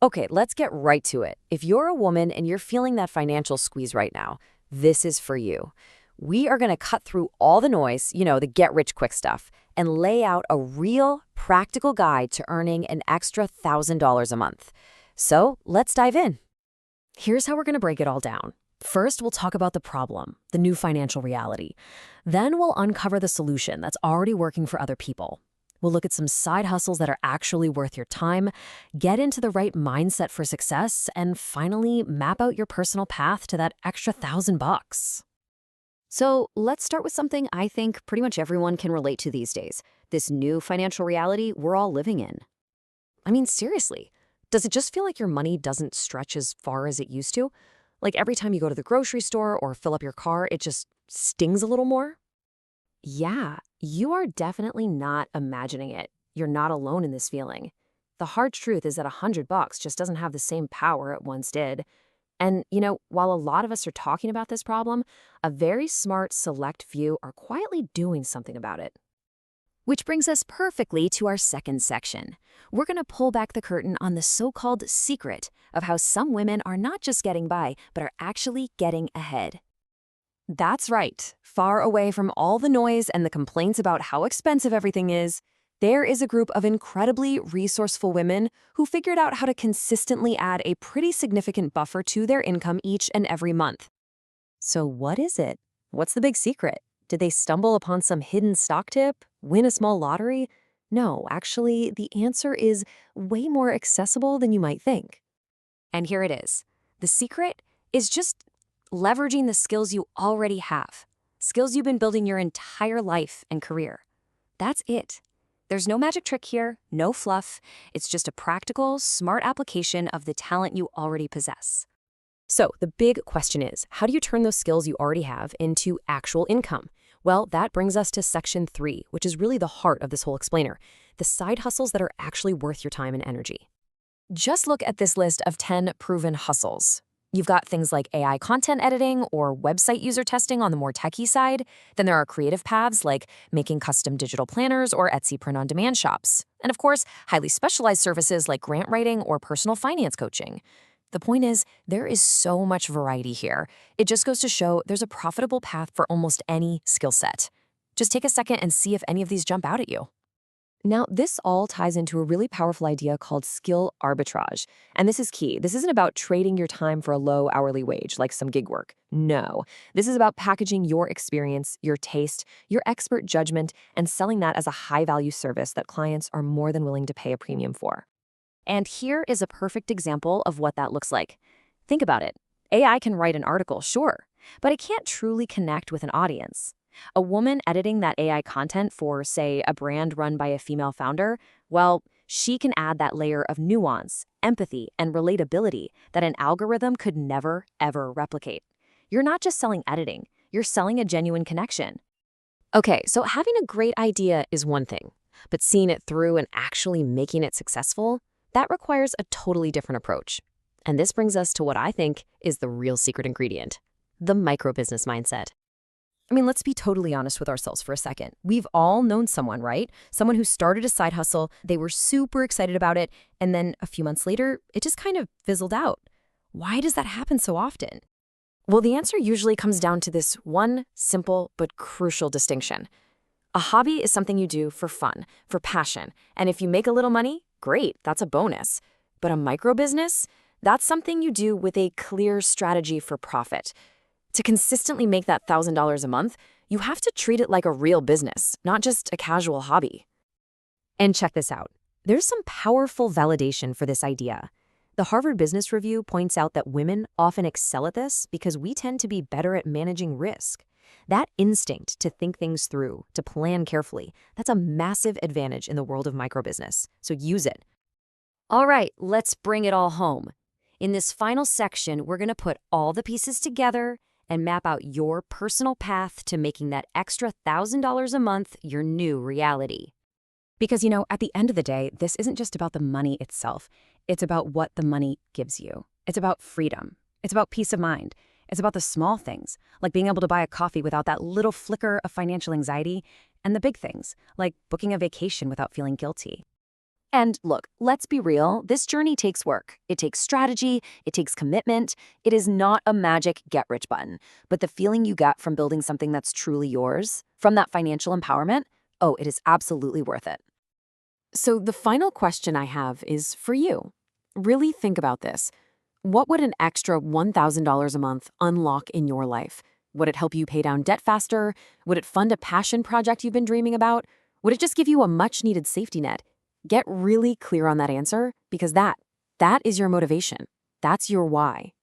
Okay, let's get right to it. If you're a woman and you're feeling that financial squeeze right now, this is for you. We are going to cut through all the noise, the get rich quick stuff, and lay out a real, practical guide to earning an extra $1,000 a month. So let's dive in. Here's how we're going to break it all down. First, we'll talk about the problem, the new financial reality. Then we'll uncover the solution that's already working for other people. We'll look at some side hustles that are actually worth your time, get into the right mindset for success, and finally map out your personal path to that extra $1,000. So let's start with something I think pretty much everyone can relate to these days, this new financial reality we're all living in. I mean, seriously, does it just feel like your money doesn't stretch as far as it used to? Like every time you go to the grocery store or fill up your car, it just stings a little more? Yeah, you are definitely not imagining it. You're not alone in this feeling. The hard truth is that $100 just doesn't have the same power it once did. And, while a lot of us are talking about this problem, a very smart, select few are quietly doing something about it. Which brings us perfectly to our second section. We're going to pull back the curtain on the so-called secret of how some women are not just getting by, but are actually getting ahead. That's right. Far away from all the noise and the complaints about how expensive everything is, there is a group of incredibly resourceful women who figured out how to consistently add a pretty significant buffer to their income each and every month. So what is it? What's the big secret? Did they stumble upon some hidden stock tip? Win a small lottery? No, actually, the answer is way more accessible than you might think. And here it is. The secret is just leveraging the skills you already have, skills you've been building your entire life and career. That's it. There's no magic trick here, no fluff. It's just a practical, smart application of the talent you already possess. So the big question is, how do you turn those skills you already have into actual income? Well, that brings us to section 3, which is really the heart of this whole explainer, the side hustles that are actually worth your time and energy. Just look at this list of 10 proven hustles. You've got things like AI content editing or website user testing on the more techie side. Then there are creative paths like making custom digital planners or Etsy print-on-demand shops. And of course, highly specialized services like grant writing or personal finance coaching. The point is, there is so much variety here. It just goes to show there's a profitable path for almost any skill set. Just take a second and see if any of these jump out at you. Now, this all ties into a really powerful idea called skill arbitrage. And this is key. This isn't about trading your time for a low hourly wage, like some gig work. No. This is about packaging your experience, your taste, your expert judgment, and selling that as a high-value service that clients are more than willing to pay a premium for. And here is a perfect example of what that looks like. Think about it. AI can write an article, sure, but it can't truly connect with an audience. A woman editing that AI content for, say, a brand run by a female founder, well, she can add that layer of nuance, empathy, and relatability that an algorithm could never, ever replicate. You're not just selling editing, you're selling a genuine connection. Okay, so having a great idea is one thing, but seeing it through and actually making it successful, that requires a totally different approach. And this brings us to what I think is the real secret ingredient, the micro-business mindset. I mean, let's be totally honest with ourselves for a second. We've all known someone, right? Someone who started a side hustle, they were super excited about it, and then a few months later, it just kind of fizzled out. Why does that happen so often? Well, the answer usually comes down to this one simple but crucial distinction. A hobby is something you do for fun, for passion, and if you make a little money, great, that's a bonus. But a micro business, that's something you do with a clear strategy for profit. To consistently make that $1,000 a month, you have to treat it like a real business, not just a casual hobby. And check this out. There's some powerful validation for this idea. The Harvard Business Review points out that women often excel at this because we tend to be better at managing risk. That instinct to think things through, to plan carefully, that's a massive advantage in the world of microbusiness. So use it. All right, let's bring it all home. In this final section, we're going to put all the pieces together and map out your personal path to making that extra $1,000 a month your new reality. Because, at the end of the day, this isn't just about the money itself. It's about what the money gives you. It's about freedom. It's about peace of mind. It's about the small things, like being able to buy a coffee without that little flicker of financial anxiety, and the big things, like booking a vacation without feeling guilty. And look, let's be real, this journey takes work. It takes strategy, it takes commitment. It is not a magic get-rich button. But the feeling you get from building something that's truly yours, from that financial empowerment, oh, it is absolutely worth it. So the final question I have is for you. Really think about this. What would an extra $1,000 a month unlock in your life? Would it help you pay down debt faster? Would it fund a passion project you've been dreaming about? Would it just give you a much-needed safety net? Get really clear on that answer because that is your motivation. That's your why.